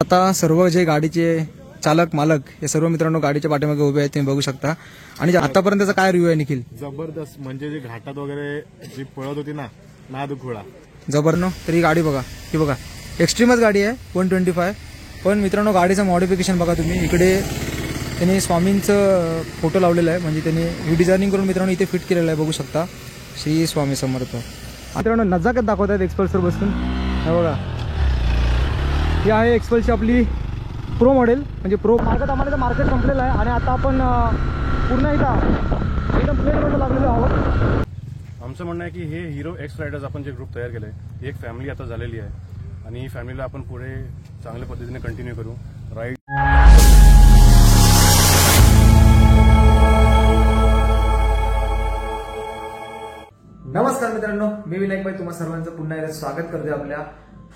आता सर्व जे गाडीचे चालक मालक हे सर्व मित्रांनो गाडीच्या पाठीमागे उभे आहेत, तुम्ही बघू शकता। आणि आतापर्यंतचा काय रिव्ह्यू आहे निखिल? जबरदस्त, म्हणजे जे घाटात वगैरे जी पळत होती ना, नाद खुळा जबरदस्त। तरी गाडी बघा, ही बघा एक्स्ट्रीमच गाडी आहे 125। पण मित्रांनो गाडीचं मॉडिफिकेशन बघा तुम्ही, इकडे त्यांनी स्वामींचं फोटो लावलेला आहे, म्हणजे त्यांनी रिडिझायनिंग करून मित्रांनो इथे फिट केलेलं आहे, बघू शकता। श्री स्वामी समर्थ। मित्रांनो नजाकत दाखवत आहेत एक्सपल्सवर बसून, हे बघा ही आहे एक्सपल्सची आपली प्रो मॉडेल, म्हणजे प्रो मार्केट आम्हाला मार्केट संपलेलं आहे आणि आता आपण पूर्ण एकदम प्लेनमध्ये लागलेलो आहोत। आमचं म्हणणं आहे की हे हिरो एक्स रायडर्स आपण जे ग्रुप तयार केलंय, ही एक फॅमिली आता झालेली आहे आणि ही फॅमिलीला आपण पुढे चांगल्या पद्धतीने कंटिन्यू करू। राईड नमस्कार मित्रांनो, मी विनायक भाई तुम्हा सर्वांचं पुन्हा एकदा स्वागत करतोय आपल्या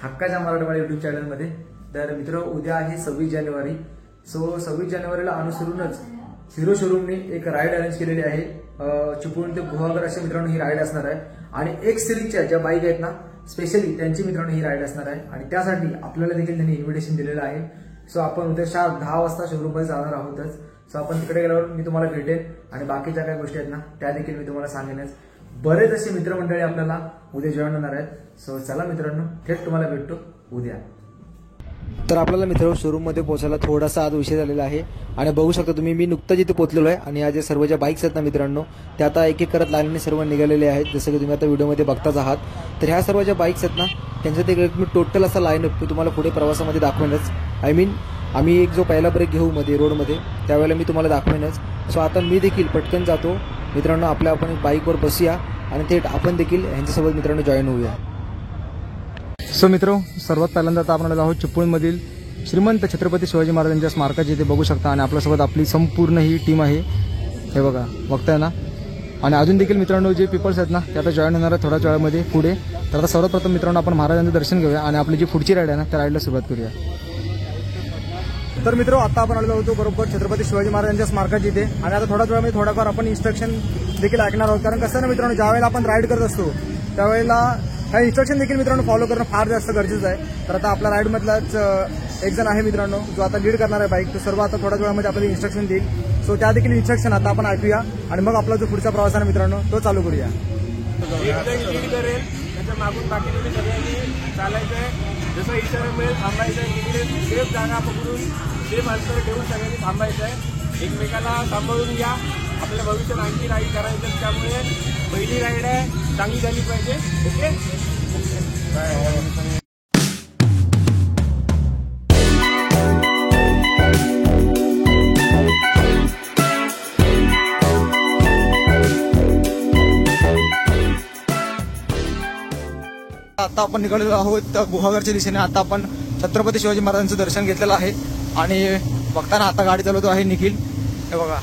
हक्काच्या मराठवाडा युट्यूब चॅनलमध्ये। तर मित्र, उद्या आहे 26 जानेवारी। सो 26 जानेवारीला अनुसरूनच हिरो शोरूमने एक राईड अरेंज केलेली आहे। चिपळूण ते गुहागर अशा मित्रांनो ही राईड असणार आहे आणि एक्स सिरीजच्या ज्या बाईक आहेत ना स्पेशली त्यांची मित्रांनो ही राईड असणार आहे आणि त्यासाठी आपल्याला देखील त्यांनी इन्व्हिटेशन दिलेलं आहे। सो आपण उद्या 10 वाजता शोरूममध्ये जाणार आहोतच। सो आपण तिकडे गेल्यावर मी तुम्हाला भेटेन आणि बाकीच्या काय गोष्टी आहेत ना त्या देखील मी तुम्हाला सांगेनच। बरेच असे मित्रमंडळी आपल्याला उद्या जॉईन होणार आहेत। सो चला मित्रांनो, थेट तुम्हाला भेटतो उद्या। तर आपल्याला मित्रांनो शोरूममध्ये पोहोचायला थोडासा आज उशीर झालेला आहे आणि बघू शकता तुम्ही मी नुकताच इथे पोहोचलेलो आहे आणि आज सर्व ज्या बाईक्स आहेत ना मित्रांनो त्या आता एक एक करत लाईनने सर्व निघालेले आहेत, जसं की तुम्ही आता व्हिडिओमध्ये बघताच आहात। तर ह्या सर्व ज्या बाईक्स आहेत ना त्यांच्यात एक मी टोटल असा लाईनअप मी तुम्हाला पुढे प्रवासामध्ये दाखवेनच। आम्ही एक जो पहिला ब्रेक घेऊ मध्ये रोडमध्ये त्यावेळेला मी तुम्हाला दाखवेनच। सो आता मी देखील पटकन जातो मित्रांनो, आपण बाईकवर बसूया आणि थेट आपण देखील यांच्यासोबत मित्रांनो जॉईन होऊया। सो मित्रो, सर्वात पहिल्यांदा आता आपण आहोत चिपळूणमधील श्रीमंत छत्रपती शिवाजी महाराजांच्या स्मारकाची इथे बघू शकता आणि आपल्यासोबत आपली संपूर्ण ही टीम आहे, हे बघा बघताय ना। आणि अजून देखील मित्रांनो जे पीपल्स आहेत ना ते आता जॉईन होणार आहे थोड्याच वेळामध्ये पुढे। तर आता सर्वप्रथम मित्रांनो आपण महाराजांचं दर्शन घेऊया आणि आपली जी पुढची राईड आहे ना त्या राईडला सुरुवात करूया। तर मित्रो, आता आपण आलेलो होतो बरोबर छत्रपती शिवाजी महाराजांच्या स्मारकाची इथे आणि आता थोड्याच वेळामध्ये थोडाफार आपण इन्स्ट्रक्शन देखील ऐकणार आहोत। कारण कसं ना मित्रांनो, ज्यावेळेला आपण राईड करत असतो त्यावेळेला काही इन्स्ट्रक्शन देखील मित्रांनो फॉलो करणं फार जास्त गरजेचं आहे। तर आता आपला राईडमधलाच एक जण आहे मित्रांनो जो आता लीड करणार आहे बाईक, तो सर्व आता थोड्याच वेळामध्ये आपल्याला इन्स्ट्रक्शन देईल। सो त्या देखील इन्स्ट्रक्शन आता आपण ऐकूया आणि मग आपला जो पुढचा प्रवास आहे मित्रांनो तो चालू करूया। लीड करेल, त्याच्या मागून बाकी तुम्ही सगळ्यांनी चालायचं आहे, जसं इशारा मिळेल थांबायचं आहे, तिकडे सेफ जागा पकडून सेफ अंतर ठेवून सगळ्यांनी थांबायचं आहे। एकमेकाला सांभाळून घ्या, आपल्या भविष्यात आणखी राईड करायचं, त्यामुळे पहिली राईड आहे चांगली झाली पाहिजे। ओके, आता आपण निघालेलो आहोत गुहागरच्या दिशेने। आता आपण छत्रपती शिवाजी महाराजांचं दर्शन घेतलेलं आहे आणि बघताना आता गाडी चालवतो आहे निखिल, हे बघा।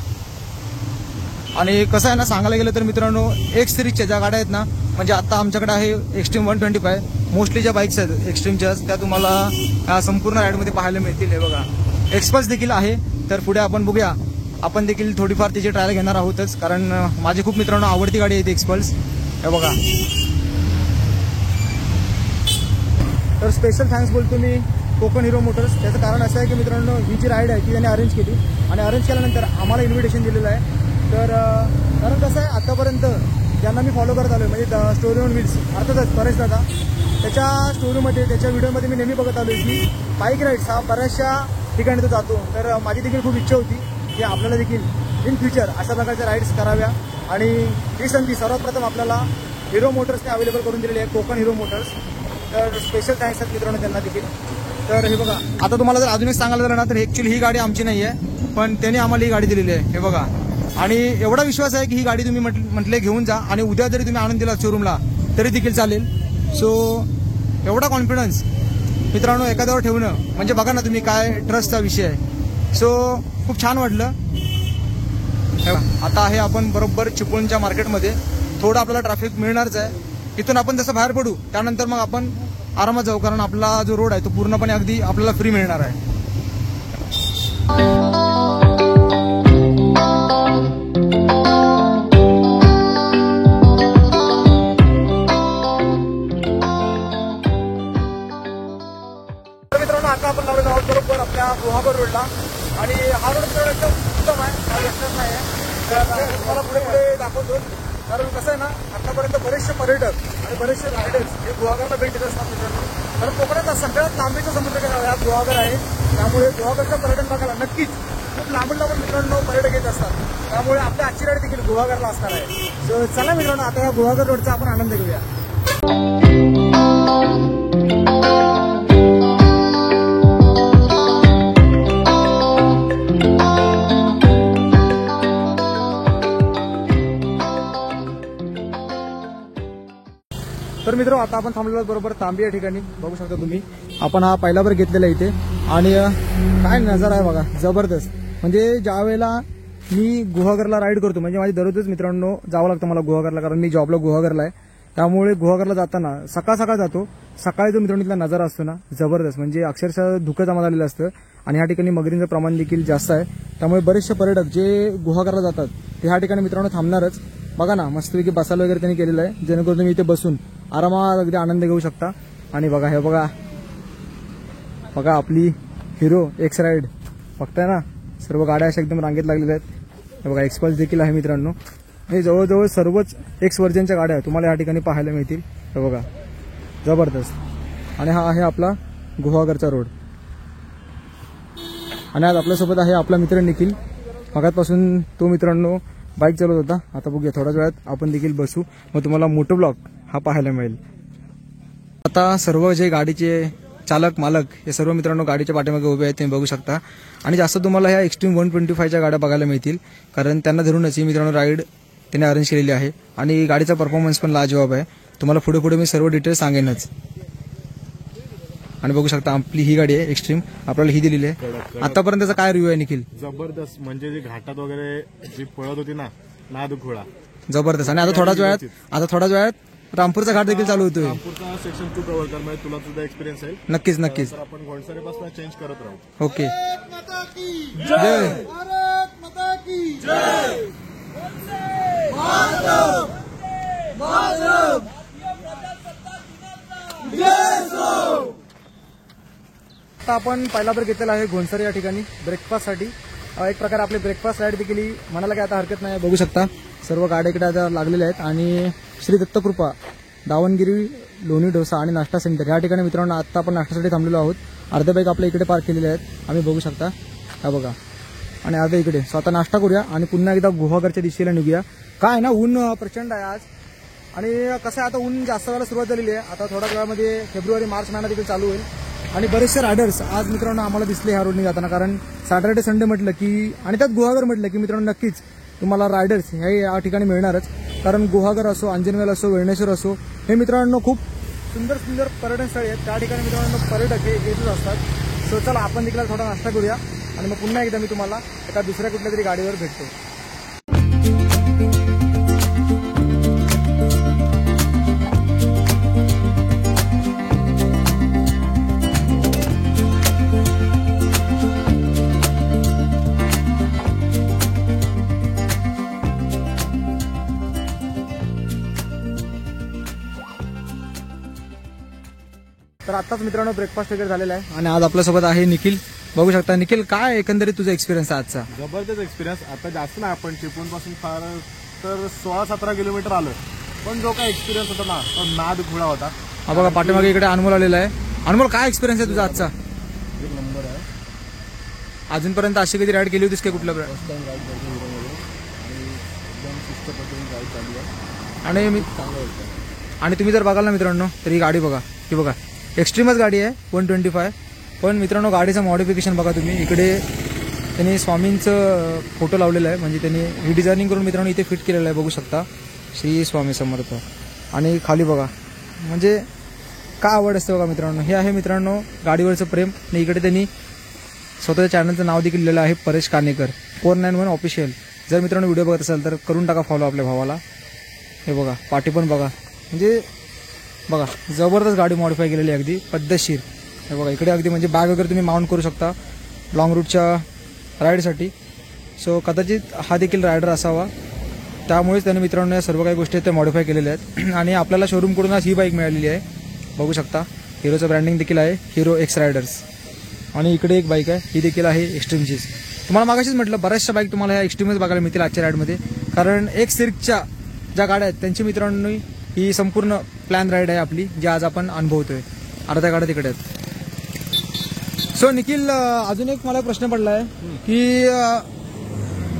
आणि कसं आहे ना, सांगायला गेलं तर मित्रांनो एक्स सिरीजच्या ज्या गाड्या आहेत ना, म्हणजे आता आमच्याकडे आहे एक्स्ट्रीम 125, मोस्टली ज्या बाईक्स आहेत एक्स्ट्रीमच्या त्या तुम्हाला संपूर्ण राईडमध्ये पाहायला मिळतील, हे बघा। एक्सपल्स देखील आहे, तर पुढे आपण बघूया, आपण देखील थोडीफार त्याची ट्रायल घेणार आहोतच, कारण माझी खूप मित्रांनो आवडती गाडी आहे ती एक्सपल्स, हे बघा। तर स्पेशल थँक्स बोलतो मी कोकण हिरो मोटर्स। त्याचं कारण असं आहे की मित्रांनो ही जी राईड आहे ती त्यांनी अरेंज केली आणि अरेंज केल्यानंतर आम्हाला इन्व्हिटेशन दिलेलं आहे। तर कारण कसं आहे, आतापर्यंत ज्यांना मी फॉलो करत आलो आहे म्हणजे स्टोरी ऑन व्हील्स अर्थातच परेश दादा, त्याच्या स्टोरीमध्ये त्याच्या व्हिडिओमध्ये मी नेहमी बघत आलो की बाईक राईड्स हा बऱ्याचशा ठिकाणी तो जातो। तर माझी देखील खूप इच्छा होती की आपल्याला देखील इन फ्युचर अशा प्रकारच्या राईड्स कराव्या आणि ही संधी सर्वप्रथम आपल्याला हिरो मोटर्सने अवेलेबल करून दिलेली आहे, कोकण हिरो मोटर्स। तर स्पेशल थँक्स आहेत मित्रांनो त्यांना देखील। तर हे बघा, आता तुम्हाला जर अजून एक सांगायला झालं ना तर ॲक्च्युली ही गाडी आमची नाही आहे, पण त्यांनी आम्हाला ही गाडी दिलेली आहे, हे बघा। आणि एवढा विश्वास आहे की ही गाडी तुम्ही म्हटले घेऊन जा आणि उद्या जरी तुम्ही आणून दिला शोरूमला तरी देखील चालेल। सो एवढा कॉन्फिडन्स मित्रांनो एखाद्यावर ठेवणं म्हणजे बघा ना तुम्ही काय ट्रस्टचा विषय आहे। सो खूप छान वाटलं। आता आहे आपण बरोबर चिपळूणच्या मार्केटमध्ये, थोडं आपल्याला ट्रॅफिक मिळणारच आहे, इथून आपण जसं बाहेर पडू त्यानंतर मग आपण आरामात जाऊ, कारण आपला जो रोड आहे तो पूर्णपणे अगदी आपल्याला फ्री मिळणार आहे। मित्रांनो आता आपण लावलेलो आहोत आपल्या गुहागर रोडला. आणि हा रोड तर एकदम उत्तम आहे, काही रस्त्याच नाही आहे. तर तुम्हाला पुढे पुढे दाखवतो. कारण कसं आहे ना, आतापर्यंत बरेचसे पर्यटक आणि बरेचसे रायडर्स हे गुहागरला भेट देत असतात मित्रांनो. कारण कोकणातला सगळ्यात लांबीचा समुद्र हा गुहागर आहे. त्यामुळे गुहागरचं पर्यटन बघायला नक्कीच खूप लांबून मित्रांनो पर्यटक येत असतात. त्यामुळे आपल्या आजची राईड देखील गुहागरला असणार आहे. सो चला मित्रांनो, आता या गुहागर रोडचा आपण आनंद घेऊया. तर मित्र, आता आपण थांबलेलो बरोबर तांबी या ठिकाणी. बघू शकता तुम्ही, आपण हा पहिल्यावर घेतलेला इथे. आणि काय नजारा आहे बघा, जबरदस्त. म्हणजे ज्या वेळेला मी गुहागरला राईड करतो, म्हणजे माझी दररोजच मित्रांनो जावं लागतं मला गुहागरला, कारण मी जॉबला गुहागरला आहे. त्यामुळे गुहागरला जाताना सकाळ सकाळ जातो. सकाळी जो मित्रांनो इथला नजारा असतो ना, जबरदस्त. म्हणजे अक्षरशः धुकं जमा झालेलं असतं. आणि ह्या ठिकाणी मगरींचं प्रमाण देखील जास्त आहे. त्यामुळे बरेचसे पर्यटक जे गुहागरला जातात ते ह्या ठिकाणी मित्रांनो थांबणारच. बघा ना, मस्तपैकी बसायला वगैरे त्यांनी केलेलं आहे, जेणेकरून तुम्ही इथे बसून आरामात अगदी आनंद घेऊ शकता. आणि बघा, हे बघा बघा आपली हिरो एक्स राईड बघताय ना, सर्व गाड्या अशा एकदम रांगेत लागलेल्या आहेत. हे बघा, एक्सपल्स देखील आहे मित्रांनो. हे जवळजवळ सर्वच एक्स व्हर्जनच्या गाड्या तुम्हाला या ठिकाणी पाहायला मिळतील. हे बघा, जबरदस्त. आणि हा आहे आपला गुहागरचा रोड. आणि आज आपल्यासोबत आहे आपला मित्र निखिल. मगातपासून तो मित्रांनो बाईक चालवत होता. आता बघूया, थोड्याच वेळात आपण देखील बसू, मग तुम्हाला मोटो ब्लॉग हा पाहायला मिळेल. आता सर्व जे गाडीचे चालक मालक हे सर्व मित्रांनो गाडीच्या पाठीमागे उभे आहेत, तुम्ही बघू शकता. आणि जास्त तुम्हाला ह्या एक्स्ट्रीम 125च्या गाड्या बघायला मिळतील, कारण त्यांना धरूनच ही मित्रांनो राईड त्याने अरेंज केलेली आहे. आणि गाडीचा परफॉर्मन्स पण लाजवाब आहे. तुम्हाला पुढे पुढे मी सर्व डिटेल्स सांगेनच. आणि बघू शकता आपली ही गाडी आहे एक्स्ट्रीम, आपल्याला ही दिलेली आहे. आतापर्यंतचा काय रिव्ह्यू आहे निखिल? जबरदस्त. म्हणजे जी घाटात वगैरे जी पळत होती ना, नाद घोडा, जबरदस्त. आणि आता थोड्याच वेळात रामपूरचा घाट देखील चालू होतोय. रामपूरचा सेक्शन 2 कव्हर कर, म्हणजे तुला तुझा एक्सपिरियन्स आहे. नक्कीच नक्कीच. तर आपण घोडसरीपासून चेंज करत राहू. ओके. जय आता आपण पहिला ब्रेक घेतलेला आहे घोणसर या ठिकाणी ब्रेकफास्टसाठी. एक प्रकारे आपले ब्रेकफास्ट राईड देखील म्हणायला काही आता हरकत नाही. बघू शकता सर्व गाड्या इकडे आता लागलेल्या आहेत. आणि श्री दत्तकृपा दावणगिरी लोणी डोसा आणि नाश्ता सेंटर या ठिकाणी मित्रांनो आता आपण नाश्त्यासाठी थांबलेलो आहोत. अर्धे बाईक आपल्या इकडे पार्क केलेले आहेत, आम्ही बघू शकता. हा बघा, आणि अर्धे इकडे. सो आता नाश्ता करूया आणि पुन्हा एकदा गुहागरच्या दिशेला निघूया. काय ना, ऊन प्रचंड आहे आज. आणि कसं आहे, आता ऊन जास्त व्हायला सुरुवात झालेली आहे. आता थोड्या वेळामध्ये फेब्रुवारी मार्च महिना देखील चालू होईल. आणि बरेचसे रायडर्स आज मित्रांनो आम्हाला दिसले ह्या रोडने जाताना, कारण सॅटर्डे संडे म्हटलं की, आणि त्यात गुहागर म्हटलं की मित्रांनो नक्कीच तुम्हाला रायडर्स हे या ठिकाणी मिळणारच. कारण गुहागर असो, अंजनवेल असो, वेळणेश्वर असो, हे मित्रांनो खूप सुंदर सुंदर पर्यटन स्थळी आहेत. त्या ठिकाणी मित्रांनो पर्यटक हे येतच असतात. सो चला आपण देखील थोडा नाश्ता करूया आणि मग पुन्हा एकदा मी तुम्हाला एका दुसऱ्या कुठल्या तरी गाडीवर भेटतो. तर आताच मित्रांनो ब्रेकफास्ट वगैरे झालेला आहे आणि आज आपल्यासोबत आहे निखिल. बघू शकता निखिल, काय एकंदरीत तुझा एक्सपिरियन्स आहे आजचा? जबरदस्त एक्सपिरियन्स. आता जास्त नाही, आपण चिपळूण पासून फार तर 16-17 किलोमीटर आलो, पण जो काय एक्सपिरियन्स होता ना, तो नाद घोडा होता. हा बघा, पाठीमागे इकडे अनमोल आलेला आहे. अनमोल, काय एक्सपिरियन्स आहे तुझा आजचा? एक नंबर आहे. अजूनपर्यंत अशी कधी राईड केली होतीस का कुठल्या? फर्स्ट टाइम राईड करतो हिरोमध्ये आणि एकदम शिस्त पद्धतीने राईड चालू आहे आणि मी चांगलं होतं. आणि तुम्ही जर बघाल ना मित्रांनो, तर ही गाडी बघा, ही बघा एक्स्ट्रीमच गाडी आहे 125. पण मित्रांनो गाडीचं मॉडिफिकेशन बघा तुम्ही. इकडे त्यांनी स्वामींचं फोटो लावलेला आहे, म्हणजे त्यांनी रिडिझायनिंग करून मित्रांनो इथे फिट केलेलं आहे. बघू शकता श्री स्वामी समर्थ. आणि खाली बघा, म्हणजे काय आवड असते बघा मित्रांनो. हे आहे मित्रांनो गाडीवरचं प्रेम. आणि इकडे त्यांनी स्वतःच्या चॅनलचं नाव देखील लिहिलेलं आहे, परेश कानेकर 491 ऑफिशियल. जर मित्रांनो व्हिडिओ बघत असाल तर करून टाका फॉलो आपल्या भावाला. हे बघा, पाठी पण बघा, म्हणजे बघा जबरदस्त गाडी मॉडिफाय केलेली आहे, अगदी पद्धतशीर. हे बघा इकडे अगदी म्हणजे बॅग वगैरे तुम्ही माउंट करू शकता लॉंग रूटच्या राईडसाठी. सो कदाचित हा देखील रायडर असावा, त्यामुळेच त्याने मित्रांनो या सर्व काही गोष्टी ते मॉडिफाय केलेल्या आहेत. आणि आपल्याला शोरूमकडून आज ही बाईक मिळालेली आहे. बघू शकता हिरोचं ब्रँडिंग देखील आहे, हिरो एक्स रायडर्स. आणि इकडे एक बाईक आहे, ही देखील आहे एक्स्ट्रीमचीच. तुम्हाला मागाशीच म्हटलं बऱ्याचशा बाईक तुम्हाला ह्या एक्स्ट्रीमच बघायला मिळतील आजच्या राईडमध्ये, कारण एक सिरीजच्या ज्या गाड्या आहेत त्यांची मित्रांनो ही संपूर्ण प्लॅन राईड आहे आपली, जी आज आपण अनुभवतोय. अर्ध्या गाड्या तिकडे आहेत. सो निखिल, अजून एक मला प्रश्न पडला आहे की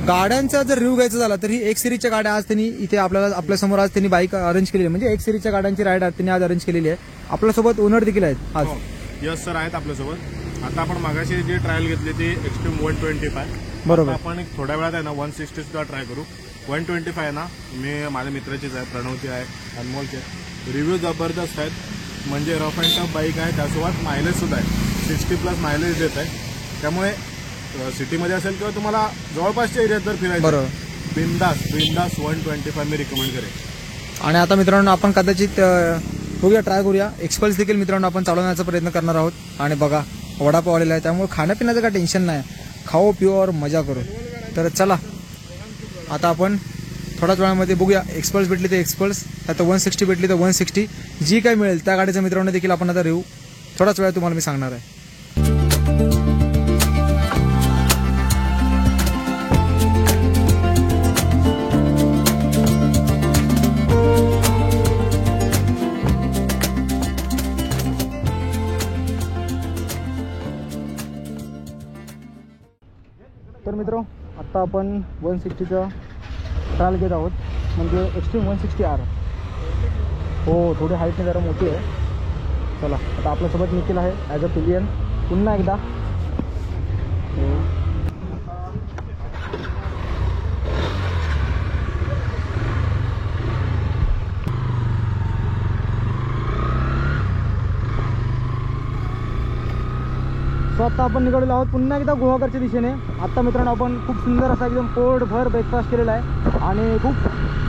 गाड्यांचा जर रिव्ह्यू घ्यायचा झाला तर ही एक सिरीजच्या गाड्या आज त्यांनी इथे आपल्यासमोर आज त्यांनी बाईक अरेंज केलेली आहे, म्हणजे एक सिरीजच्या गाड्यांची राईड त्यांनी आज अरेंज केलेली आहे. आपल्यासोबत ओनर देखील आहेत आज. यस सर, आहेत आपल्यासोबत. आता आपण मागाशी जी ट्रायल घेतली ती एक्स्ट्रीम 125. बरोबर. आपण एक थोड्या वेळात आहे ना 160 सुद्धा ट्राय करू. 125 आहे ना, मी माझ्या मित्राचीच आहे, प्रणवची आहे, अनमोलची आहे. रिव्ह्यू जबरदस्त आहेत, म्हणजे रफ अँड टफ बाईक आहे, त्यासोबत मायलेज सुद्धा आहे, 60+ मायलेज देत आहे. त्यामुळे सिटीमध्ये असेल किंवा तुम्हाला जवळपासच्या एरियात जर फिरायचं बिंदास 125 मी रिकमेंड करेन. आणि आता मित्रांनो आपण कदाचित बघूया, ट्राय करूया. एक्सपल्स देखील मित्रांनो आपण चालवण्याचा प्रयत्न करणार आहोत. आणि बघा वडापाव आलेला आहे, त्यामुळे खाण्यापिण्याचं काय टेन्शन नाही, खाओ पिओ और मजा करू. तर चला आता आपण थोड्याच वेळामध्ये बघूया. एक्सपल्स भेटली तर एक्सपल्स, आता 160 भेटली तर 160, जी काय मिळेल त्या गाडीचा मित्रांनो देखील आपण आता रिव्ह्यू थोड्याच वेळा तुम्हाला मी सांगणार आहे. तर मित्र, आत्ता आपण 160चा ट्रायल घेत आहोत, म्हणजे एक्स्ट्रीम 160R. हो, थोडी हाईटने जरा मोठी आहे. चला आता आपल्यासोबत निखिल आहे ॲज अ पिलियन पुन्हा एकदा. सो आता आपण निघालेलो आहोत पुन्हा एकदा गुहागरच्या दिशेने. आत्ता मित्रांनो आपण खूप सुंदर असा एकदम पोटभर ब्रेकफास्ट केलेला आहे आणि खूप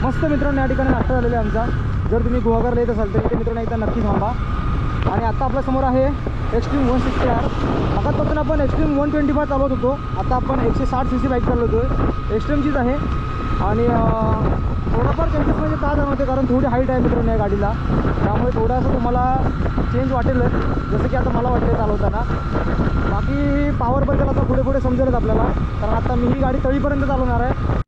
मस्त मित्रांनो या ठिकाणी नाश्ता झालेला आहे आमचा. जर तुम्ही गुहागरला येत असाल तर इथे मित्रांनो एकदा नक्की थांबा. आणि आता आपल्यासमोर आहे एक्स्ट्रीम 160R. आतापासून आपण एक्स्ट्रीम 125 चालवत होतो, आता आपण 160cc बाईक चालवतो आहे, एक्स्ट्रीमचीच आहे. आणि थोडंफार चेंजेस म्हणजे का जाणवते, कारण थोडी हाईट आहे मित्रांनो या गाडीला, त्यामुळे थोडंसं तुम्हाला चेंज वाटेलच, जसं की आता मला वाटलं चालवताना. बाकी पॉवरबद्दल आता पुढे पुढे समजेलच आपल्याला, कारण आता मी ही गाडी तळीपर्यंत चालवणार आहे.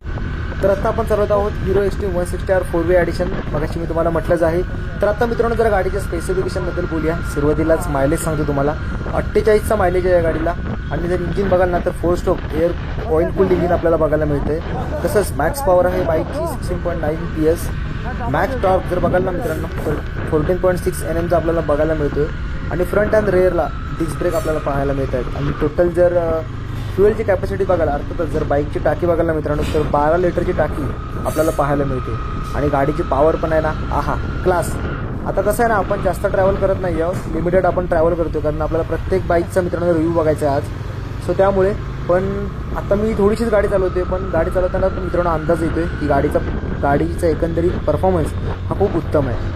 तर आता आपण चालवत आहोत हिरो एक्स्ट्रीम 160R 4वे ॲडिशन. मगाशी मी तुम्हाला म्हटलंच आहे. तर आता मित्रांनो जरा गाडीच्या स्पेसिफिकेशनबद्दल बोलूया. सुरुवातीलाच मायलेज सांगतो तुम्हाला, 48चा मायलेज आहे या गाडीला. आणि जर इंजिन बघाल ना तर 4 stroke air oil cooled engine आपल्याला बघायला मिळते. तसंच मॅक्स पॉवर आहे बाईकची 16.9 PS. मॅक्स टॉर्क जर बघाल ना मित्रांनो तर 14.6 Nmचा आपल्याला बघायला मिळतोय. आणि फ्रंट अँड रेअरला डिस्क ब्रेक आपल्याला पाहायला मिळत आहेत. आणि टोटल जर फ्युएलची कॅपॅसिटी बघाल, अर्थातच जर बाईकची टाकी बघायला मित्रांनो तर 12 लिटरची टाकी आपल्याला पाहायला मिळते. आणि गाडीची पॉवर पण आहे ना, आहा क्लास. आता कसं आहे ना, आपण जास्त ट्रॅव्हल करत नाही आहोत, लिमिटेड आपण ट्रॅव्हल करतो, कारण आपल्याला प्रत्येक बाईकचा मित्रांनो रिव्ह्यू बघायचा आहे आज. सो त्यामुळे पण आता मी थोडीशीच गाडी चालवते, पण गाडी चालवताना मित्रांनो अंदाज येतोय की गाडीचा एकंदरीत परफॉर्मन्स हा खूप उत्तम आहे.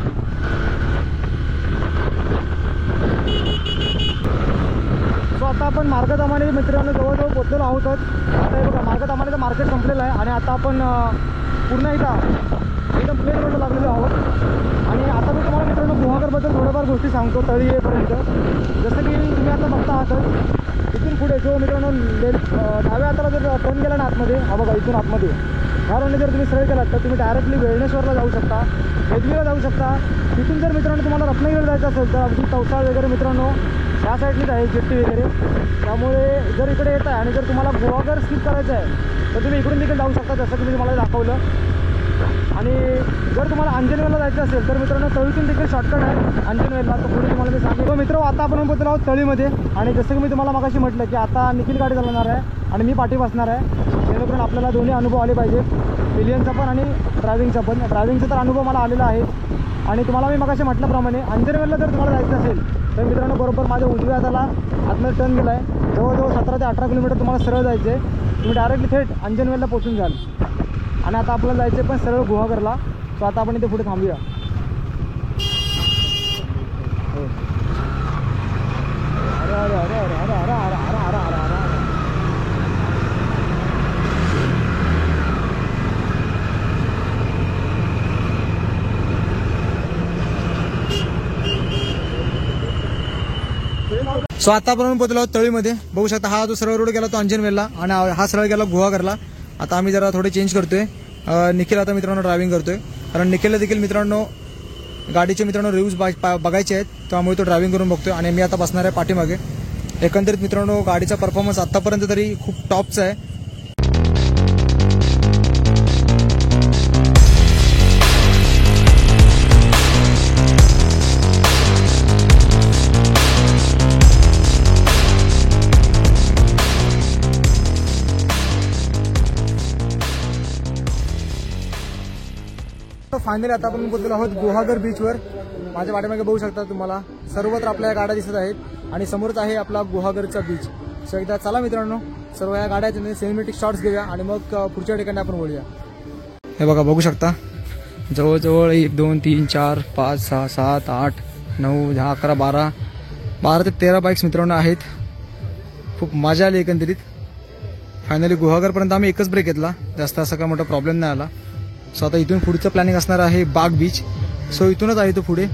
सो आता आपण मार्गदामाने मित्रांनो जवळजवळ पोचलेलो आहोत. आता हे बघा मार्गदामानेचं मार्केट संपलेलं आहे आणि आता आपण पुन्हा एकदम प्लेन रोडला लागलेलो आहोत. आणि आता मी तुम्हाला मित्रांनो गुहागरबद्दल थोड्याफार गोष्टी सांगतो तळी येईपर्यंत. जसं की तुम्ही आता बघता आहात इथून पुढे जो मित्रांनो डाव्या हाताला जर टर्न केला ना आतमध्ये, हा बघा इथून आतमध्ये ह्या रोडने जर तुम्ही सरळ केलात तर तुम्ही डायरेक्टली वेळणेश्वरला जाऊ शकता, वेदवीला जाऊ शकता. तिथून जर मित्रांनो तुम्हाला रत्नागिरीला जायचं असेल तर अगदी तवसाळ वगैरे मित्रांनो या साईडनीच आहे, जेट्टी वगैरे. त्यामुळे जर इकडे येत आहे आणि जर तुम्हाला गुहागर स्किप करायचं आहे तर तुम्ही इकडून देखील जाऊ शकता, जसं की मी तुम्हाला दाखवलं. आणि जर तुम्हाला अंजनवेलला जायचं असेल तर मित्रांनो तळीतून देखील शॉर्टकट आहे अंजनवेलला, तर पुढे तुम्हाला मी सांगतो. मित्र आता आपण पोहोचलो आहोत तळीमध्ये. आणि जसं की मी तुम्हाला मगाशी म्हटलं की आता निखिल गाडी चालवणार आहे आणि मी पाठी बसणार आहे, जेणेकरून आपल्याला दोन्ही अनुभव आले पाहिजेत, पिलियनचा पण आणि ड्रायव्हिंगचा पण. ड्रायव्हिंगचा तर अनुभव मला आलेला आहे. आणि तुम्हाला मी मगाशी म्हटल्याप्रमाणे अंजनवेलला जर तुम्हाला जायचं असेल तर मित्रांनो बरोबर माझ्या उजव्या हाताला आतमध्ये टर्न गेला आहे. जवळजवळ 17 ते 18 किलोमीटर तुम्हाला सरळ जायचं आहे. तुम्ही डायरेक्टली थेट अंजनवेलला पोहोचून जाल. आणि आता आपल्याला जायचं आहे पण सरळ गुहागरला. सो आता आपण इथे पुढे थांबूया. अरे अरे अरे अरे अरे अरे अरे अरे अरे अरे अरे सो आता आपण पोहोचलो आहोत तळीमध्ये. बघू शकता हा जो सरळ रोड गेला तो अंजनवेलला आणि हा सरळ गेला गुहागरला. आता आम्ही जरा थोडे चेंज करतोय. निखिल आता मित्रांनो ड्रायव्हिंग करतोय, कारण निखिलला देखील मित्रांनो गाडीचे मित्रांनो रिव्ह्यूज बघायचे आहेत, त्यामुळे तो ड्रायव्हिंग करून बघतोय आणि मी आता बसणार आहे पाठीमागे. एकंदरीत मित्रांनो गाडीचा परफॉर्मन्स आतापर्यंत तरी खूप टॉपचा आहे. फायनली आता आपण पोहोचलो आहोत गुहागर बीचवर. माझ्या पाठीमागे बघू शकता तुम्हाला सर्वत्र आपल्या गाड्या दिसत आहेत आणि समोरच आहे आपला गुहागरचा बीच. सो एकदा चला मित्रांनो सर्व या गाड्याचे सिनेमॅटिक शॉट्स घेऊया आणि मग पुढच्या ठिकाणी आपण वळूया. हे बघा बघू शकता जवळजवळ 1 2 3 4 5 6 7 8 9 10 11 12 ते 13 बाईक्स मित्रांनो आहेत. खूप मजा आली एकंदरीत. फायनली गुहागरपर्यंत आम्ही एकच ब्रेक घेतला, जास्त असा काय मोठा प्रॉब्लेम नाही आला. सो आता इथून पुढचं प्लॅनिंग असणार आहे बाग बीच. सो इथूनच आहे तो पुढे,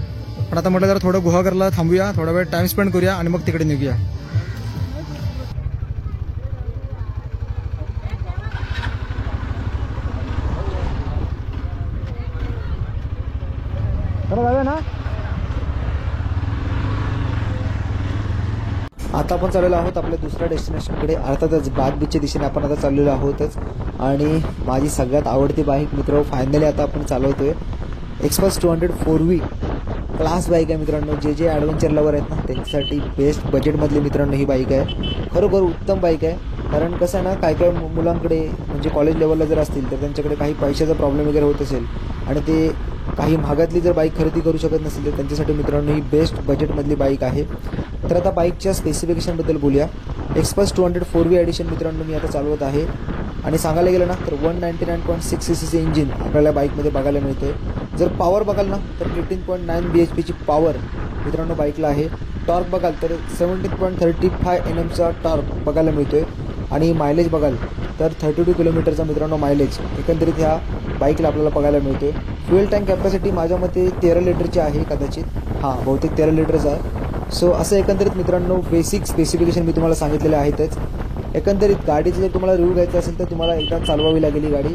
पण आता म्हटलं जरा थोडं गुहागरला थांबूया, थोडा वेळ टाइम स्पेंड करूया आणि मग तिकडे निघूया. जाऊया ना. आता आपण चाललेलो आहोत आपल्या दुसऱ्या डेस्टिनेशनकडे, अर्थातच बाग बीचच्या दिशेने आपण आता चाललेलो आहोतच. आणि माझी सगळ्यात आवडती बाईक मित्र फायनली आता आपण चालवतोय एक्सप्रेस 200 4V क्लास बाईक आहे मित्रांनो. जे ॲडव्हेंचर लवर आहेत ना त्यांच्यासाठी बेस्ट बजेटमधली मित्रांनो ही बाईक आहे. खरोखर उत्तम बाईक आहे. कारण कसं आहे ना काय मुलांकडे म्हणजे कॉलेज लेवलला जर असतील तर त्यांच्याकडे काही पैशाचा प्रॉब्लेम वगैरे होत असेल आणि ते काही महागातली जर बाईक खरेदी करू शकत नसेल तर त्यांच्यासाठी मित्रांनो ही बेस्ट बजेटमधली बाईक आहे. तर आता बाईकच्या स्पेसिफिकेशनबद्दल बोलूया. एक्सप्रेस 200 4V एडिशन मित्रांनो मी आता चालवत आहे आणि सांगायला गेलं ना तर 199.6 cc इंजिन आपल्याला बाईकमध्ये बघायला मिळते. जर पॉवर बघाल ना तर 18.9 bhpची पॉवर मित्रांनो बाईकला आहे. टॉर्क बघाल तर 17.35 Nmचा टॉर्क बघायला मिळतोय आणि मायलेज बघाल तर 32 किलोमीटरचा मित्रांनो मायलेज एकंदरीत ह्या बाईकला आपल्याला बघायला मिळतोय. फ्युएल टँक कॅपॅसिटी माझ्या मते 13 लिटरची आहे कदाचित, हां बहुतेक 13 लिटरचा आहे. सो असं एकंदरीत मित्रांनो बेसिक स्पेसिफिकेशन मी तुम्हाला सांगितलेले आहेतच. एकंदरीत गाडीचं जर तुम्हाला रिव्ह्यू घ्यायचा असेल तर तुम्हाला एकदा चालवावी लागेल ही गाडी.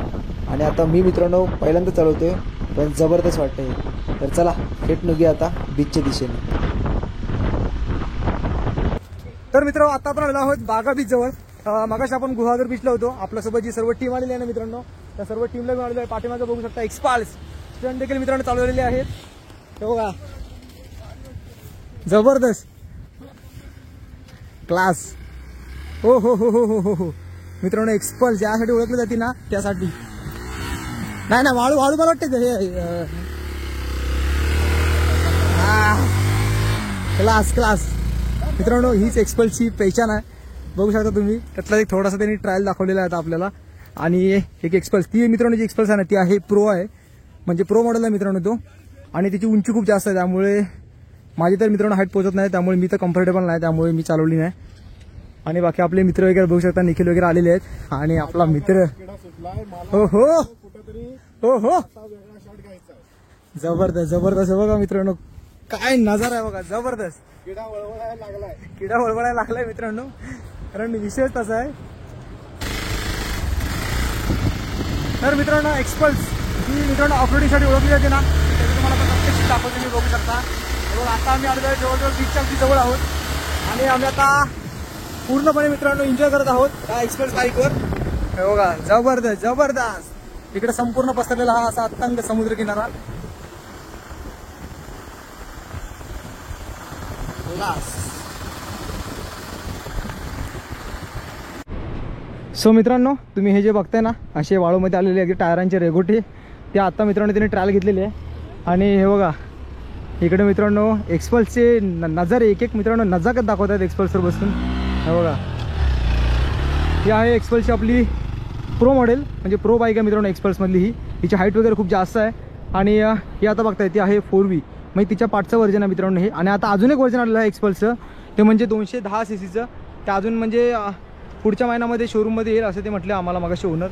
आणि आता मी मित्रांनो पहिल्यांदा चालवतोय पण जबरदस्त वाटतंय. तर चला थेट निघूया आता बीचच्या दिशेने. तर मित्र आता आपण आलो आहोत बागा बीच जवळ. मगाशी आपण गुहागर बीचला होतो. आपल्यासोबत जी सर्व टीम आलेली आहे ना मित्रांनो त्या सर्व टीमला मी आलेलो आहे. पाठीमागे बघू शकता एक्सपाल्स स्टंट देखील मित्रांनो चालवलेले आहेत. हे बघा जबरदस्त क्लास. हो हो हो हो हो हो मित्रांनो एक्सपल्स यासाठी ओळखली जाते ना त्यासाठी. नाही ना वाळू वाळू मला वाटते हे क्लास क्लास मित्रांनो हीच एक्सपल्सची पहिचान आहे. बघू शकता तुम्ही त्यातला एक थोडासा त्यांनी ट्रायल दाखवलेला आहे आपल्याला. आणि एक एक्सपल्स ती मित्रांनो जी एक्सपल्स आहे ना ती आहे प्रो आहे, म्हणजे प्रो मॉडेल आहे मित्रांनो तो. आणि तिची उंची खूप जास्त आहे त्यामुळे माझी तर मित्रांनो हाईट पोहोचत नाही, त्यामुळे मी तर कम्फर्टेबल नाही, त्यामुळे मी चालवली नाही. आणि बाकी आपले मित्र वगैरे बघू शकता निखिल वगैरे आलेले आहेत. आणि आपला मित्र हो हो हो हो जबरदस्त जबरदस्त. बघा मित्रांनो काय नजारा आहे बघा जबरदस्त. किडा वळवळायला लागलाय मित्रांनो, कारण विशेष तसा आहे. तर मित्रांनो एक्सपल्स ही मित्रांनो ऑफरोडिंगसाठी ओळखली जाते ना त्याचं तुम्हाला प्रत्यक्ष दाखवते मी. बघू शकता आता आम्ही आलो जवळजवळ बीचच्या अगदी जवळ आहोत आणि आम्ही आता पूर्णपणे मित्रांनो एन्जॉय करत आहोत त्या एक्सप्रेस बाईकवर. हे बघा जबरदस्त जबरदस्त. इकडे संपूर्ण पसरलेला हा असा अतंग समुद्र किनारा. सो मित्रांनो तुम्ही हे जे बघताय ना असे वाळूमध्ये आलेले अगदी टायरांचे रेगोटे ते आता मित्रांनो त्यांनी ट्रायल घेतलेली आहे. आणि हे बघा इकडे मित्रांनो एक्सपल्सचे नजारे एक एक मित्रांनो नजाकत दाखवत आहेत एक्सपल्सवर बसून. हे बघा ही आहे एक्सपल्सची आपली प्रो मॉडेल, म्हणजे प्रो बाईक आहे मित्रांनो एक्सपल्समधली ही. हिची हाईट वगैरे खूप जास्त आहे आणि ही आता बघताय ती आहे 4V, म्हणजे तिच्या पाठचं व्हर्जन आहे मित्रांनो हे. आणि आता अजून एक व्हर्जन आलेलं आहे एक्सपल्सचं ते म्हणजे 210 cc ते अजून म्हणजे पुढच्या महिन्यामध्ये शोरूममध्ये येईल असं ते म्हटलं आम्हाला मगाशी ओनर.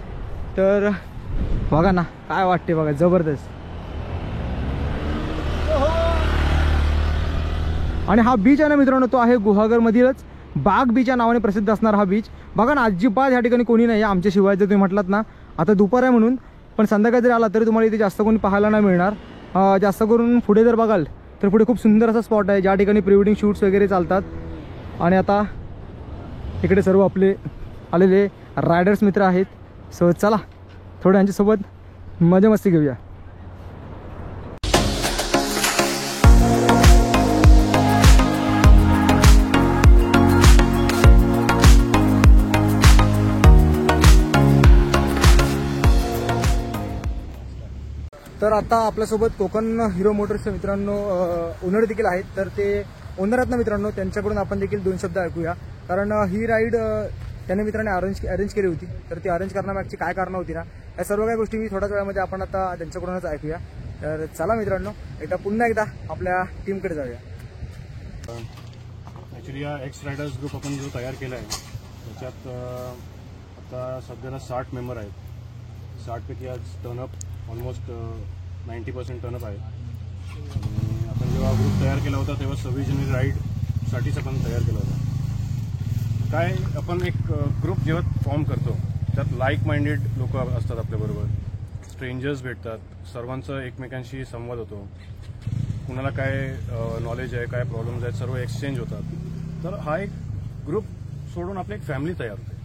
तर बघा ना काय वाटते बघा जबरदस्त. आणि हा बीच आहे ना मित्रांनो, तो आहे गुहागरमधीलच बाग बीच या नावाने प्रसिद्ध असणारा हा बीच. बघा ना, अजिबात ह्या ठिकाणी कोणी नाही आहे आमच्या शिवाय. जर तुम्ही म्हटलात ना आता दुपार आहे म्हणून, पण संध्याकाळी जरी आला तरी तुम्हाला इथे जास्त कोणी पाहायला नाही मिळणार. जास्त करून पुढे जर बघाल तर पुढे खूप सुंदर असा स्पॉट आहे ज्या ठिकाणी प्री वेडिंग शूट्स वगैरे चालतात. आणि आता इकडे सर्व आपले आलेले रायडर्स मित्र आहेत. सो चला थोडं यांच्यासोबत मजा मस्ती घेऊया. तर आता आपल्यासोबत कोकण हिरो मोटर्सचे मित्रांनो ओनर देखील आहेत. तर ते ओनर आहेत ना मित्रांनो, त्यांच्याकडून आपण देखील 2 शब्द ऐकूया. कारण ही राईड त्याने मित्रांनी अरेंज केली होती. तर ती अरेंज करण्यामागची काय कारणं होती ना, या सर्व काही गोष्टी थोड्याच वेळामध्ये आपण आता त्यांच्याकडूनच ऐकूया. तर चला मित्रांनो, पुन्हा एकदा आपल्या टीमकडे जाऊया. ॲक्च्युली हा एक्स रायडर्स ग्रुप आपण जो तयार केला आहे त्याच्यात आता सध्याला 60 मेंबर आहेत. 60पैकी आज टर्नअप ऑलमोस्ट 90% टर्नअप आहे. आणि आपण जेव्हा ग्रुप तयार केला होता तेव्हा 26 जानेवारी राईडसाठीच आपण तयार केला होता. काय आपण एक ग्रुप जेव्हा फॉर्म करतो त्यात लाईक माइंडेड लोक असतात आपल्याबरोबर, स्ट्रेंजर्स भेटतात, सर्वांचा एकमेकांशी संवाद होतो, कुणाला काय नॉलेज आहे, काय प्रॉब्लेम्स आहेत, सर्व एक्सचेंज होतात. तर हा एक ग्रुप सोडून आपली एक फॅमिली तयार होते.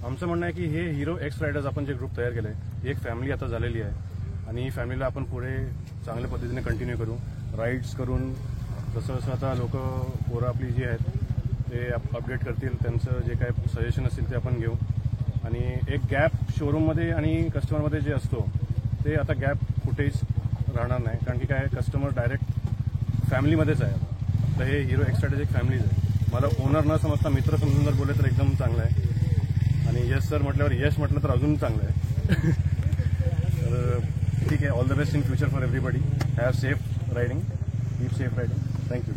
आमचं म्हणणं आहे की हे हिरो एक्स रायडर्स आपण जे ग्रुप तयार केलं आहे ही एक फॅमिली आता झालेली आहे. आणि ही फॅमिलीला आपण पुढे चांगल्या पद्धतीने कंटिन्यू करू, राईड्स करून जसं जसं आता लोक पोरं आपली जी आहेत ते अपडेट करतील, त्यांचं जे काय सजेशन असतील ते आपण घेऊ. आणि एक गॅप शोरूममध्ये आणि कस्टमरमध्ये जे असतो ते आता गॅप कुठेच राहणार नाही. कारण की काय कस्टमर डायरेक्ट फॅमिलीमध्येच आहे. तर हे हिरो एक्स रायडर्स एक फॅमिलीज आहे. मला ओनर न समजता मित्र समजून जर बोलले तर एकदम चांगलं आहे. आणि यश सर म्हटल्यावर यश म्हटलं तर अजून चांगलं आहे. तर ठीक आहे, all the best in future for everybody. Have safe riding, keep safe riding. Thank you.